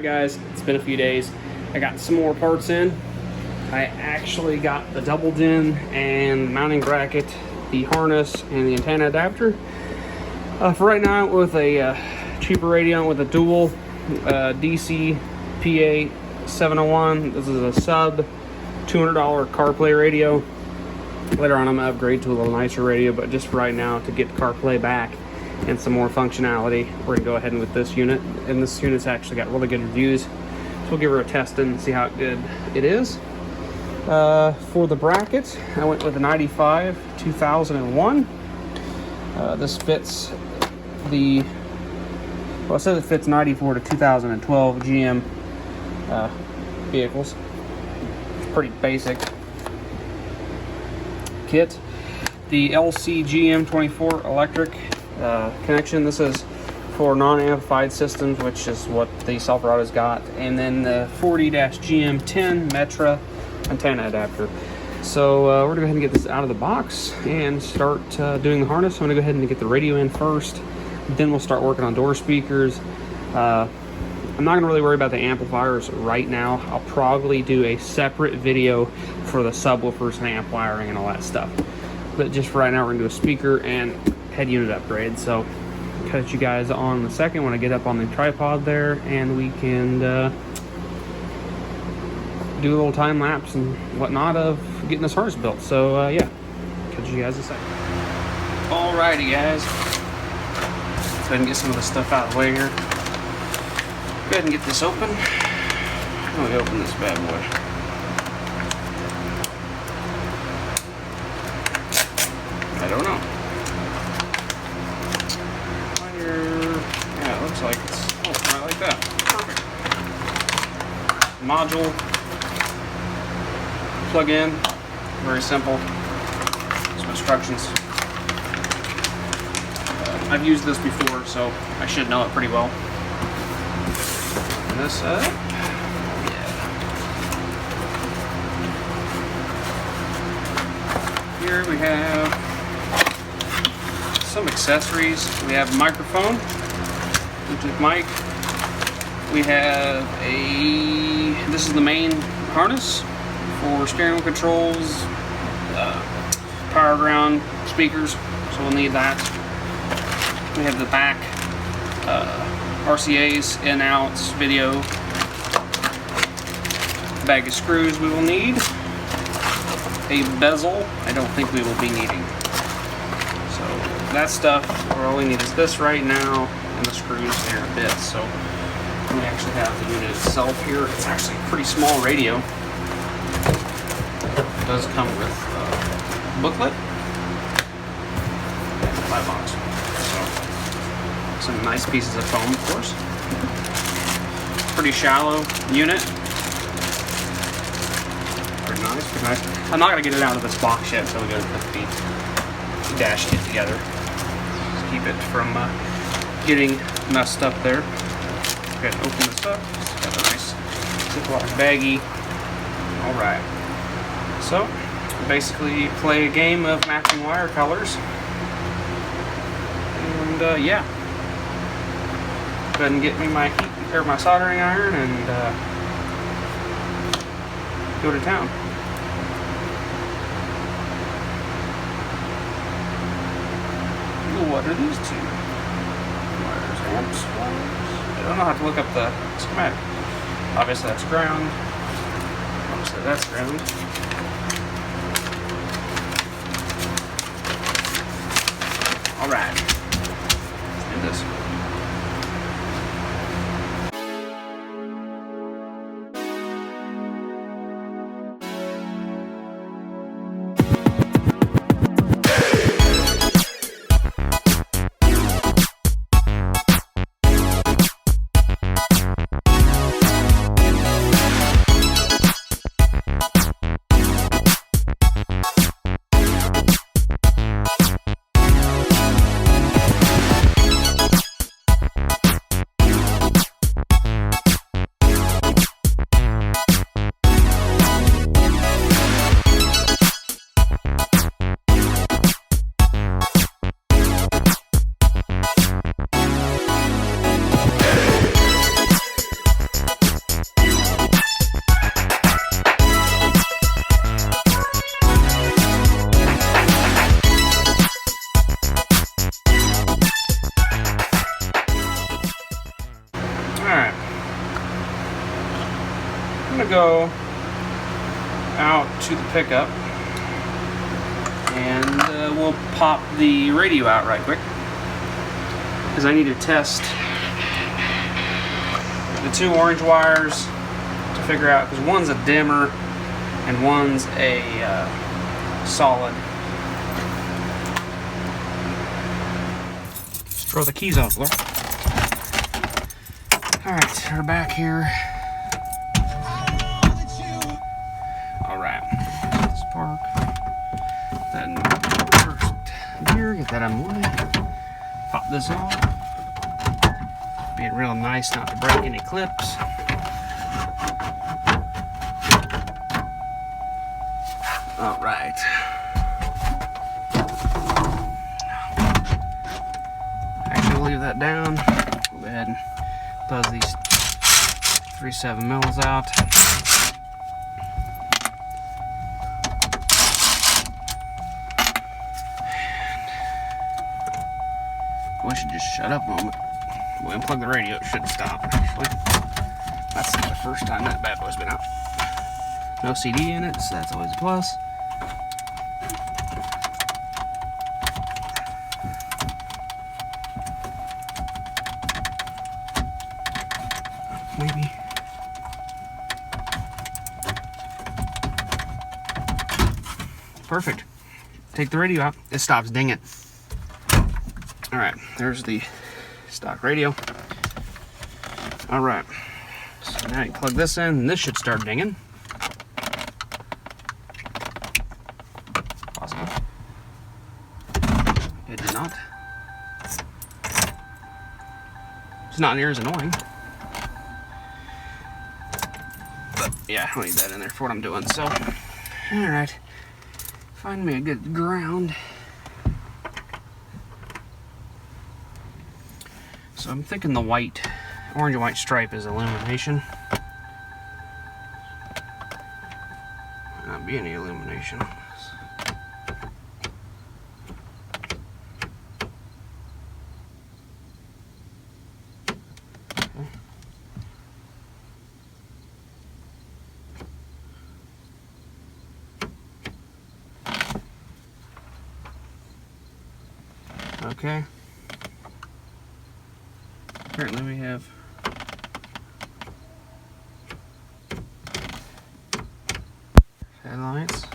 guys, it's been a few days. I got some more parts in. I actually got the double din and mounting bracket, the harness, and the antenna adapter. For right now, with a cheaper radio with a dual DCPA701. This is a sub $200 CarPlay radio. Later on, I'm gonna upgrade to a little nicer radio, but just for right now, to get CarPlay back and some more functionality, we're gonna go ahead and with this unit. And this unit's actually got really good reviews, so we'll give her a test and see how good it is. For the bracket, I went with a 95 2001. This fits the, well, it says it fits 94 to 2012 GM vehicles. It's pretty basic kit. The LCGM24 electric connection. This is for non-amplified systems, which is what the Silverado's got. And then the 40-GM10 Metra antenna adapter. So we're gonna go ahead and get this out of the box and start doing the harness. I'm gonna go ahead and get the radio in first. Then we'll start working on door speakers. I'm not gonna really worry about the amplifiers right now. I'll probably do a separate video for the subwoofers and amp wiring and all that stuff. But just for right now, we're gonna do a speaker and head unit upgrade. So catch you guys on the second when I get up on the tripod there, and we can do a little time lapse and whatnot of getting this harness built. So yeah, catch you guys in a second. Alrighty guys, let's go ahead and get some of the stuff out of the way here. Go ahead and get this open. Let me open this bad boy. I don't know. Yeah, it looks like it's, oh, right like that. Perfect. Module. Plug in. Very simple. Some instructions. I've used this before, so I should know it pretty well. Open this up. Yeah. Here we have some accessories. We have a microphone, Bluetooth mic. We have this is the main harness for steering wheel controls, power ground speakers, so we'll need that. We have the back RCA's, in, outs, video, bag of screws we will need, a bezel I don't think we will be needing. So that stuff, all we need is this right now, and the screws there a bit. So we actually have the unit itself here. It's actually a pretty small radio. It does come with a booklet and a 5-box. So some nice pieces of foam, of course. Pretty shallow unit. Pretty nice, pretty nice. I'm not gonna get it out of this box yet until we go to put the dash kit together. Just keep it from getting messed up there. Go ahead and open this up. It's got a nice Ziploc baggie. Alright. So, basically play a game of matching wire colors. And yeah. Go ahead and get me my heat, or my soldering iron, and go to town. What are these two? Wires, amps, wires. I don't know how to look up the schematic. Obviously that's ground. Obviously that's ground. Alright. Let's do this. out to the pickup, and we'll pop the radio out right quick, because I need to test the 2 orange wires to figure out, because one's a dimmer and one's a solid. Just throw the keys out there. Alright, we're back here. Alright, let's park that in first gear, get that on the way. Pop this off. Being real nice not to break any clips. Alright. Actually, we'll leave that down. Go ahead and buzz these 3/7 mils out. We should just shut up a moment. We'll unplug the radio, it should stop, actually. That's not the first time that bad boy's been out. No CD in it, so that's always a plus. Maybe. Perfect. Take the radio out, it stops dinging. Alright, there's the stock radio. Alright, so now you plug this in, and this should start dinging. Possible. It did not. It's not near as annoying. But yeah, I'll leave that in there for what I'm doing. So, alright. Find me a good ground. So I'm thinking the white, orange and white stripe is illumination. Might not be any illumination. Okay. Apparently we have headlights.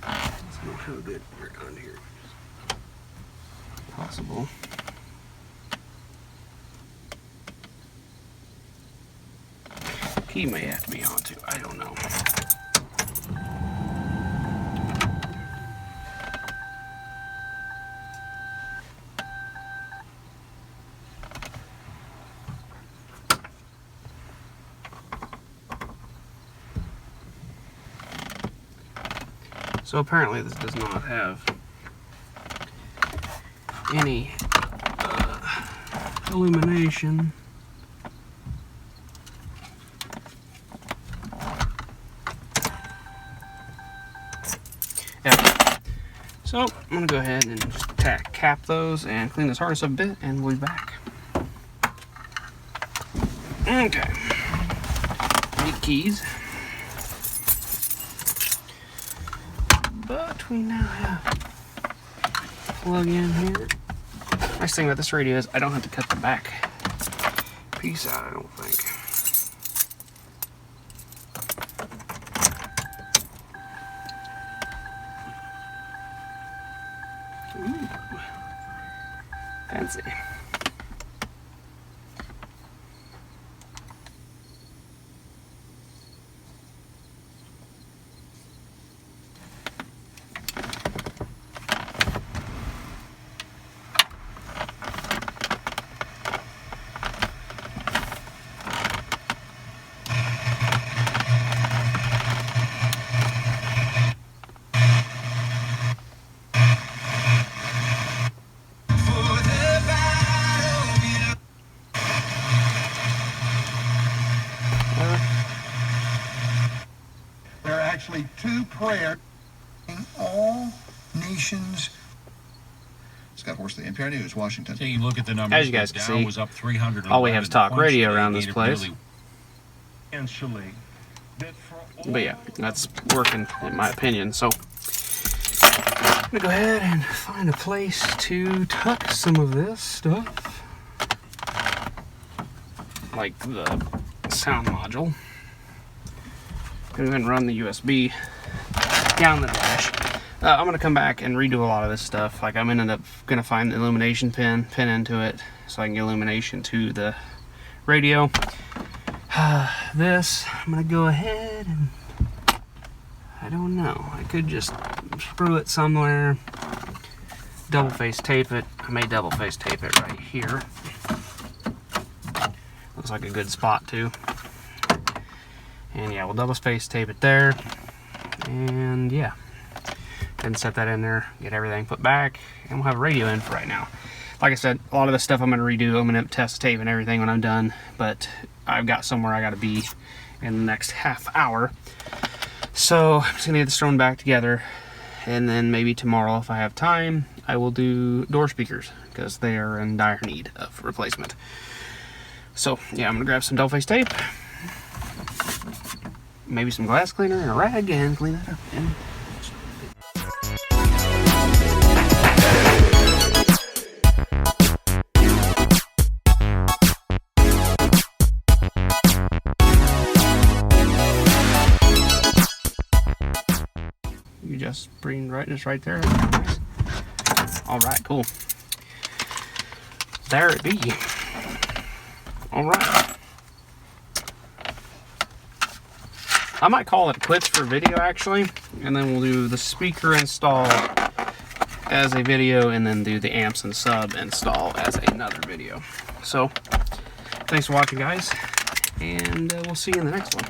Let's see how good we're on here. Possible. Key may have to be on too. I don't know. So apparently this does not have any illumination. Yeah. So I'm gonna go ahead and just cap those and clean this harness up a bit, and we'll be back. Okay. Need keys. But we now have plug in here. Nice thing about this radio is I don't have to cut the back piece out, I don't think. Ooh, fancy. Actually, 2 prayers in all nations. Scott Horsley, NPR News, Washington. Take a look at the numbers. As you guys can see, was up 300. all we have is talk radio around this place. Financially, that for But yeah, that's working in my opinion. So I'm gonna go ahead and find a place to tuck some of this stuff, like the sound module. Go ahead and run the USB down the dash. I'm gonna come back and redo a lot of this stuff. Like I'm ended up gonna find the illumination pin into it so I can get illumination to the radio. This, I'm gonna go ahead and, I don't know, I could just screw it somewhere, double face tape it. I may double face tape it right here. Looks like a good spot too. And yeah, we'll double face tape it there. And yeah, then set that in there, get everything put back, and we'll have a radio in for right now. Like I said, a lot of this stuff I'm going to redo. I'm going to test tape and everything when I'm done, but I've got somewhere I got to be in the next half hour. So I'm just going to get this thrown back together, and then maybe tomorrow, if I have time, I will do door speakers, because they are in dire need of replacement. So yeah, I'm going to grab some double face tape, maybe some glass cleaner and a rag, and clean that up. And you just bring this right there. All right, cool. There it be. All right. I might call it quits for video actually, and then we'll do the speaker install as a video, and then do the amps and sub install as another video. So, thanks for watching, guys, and we'll see you in the next one.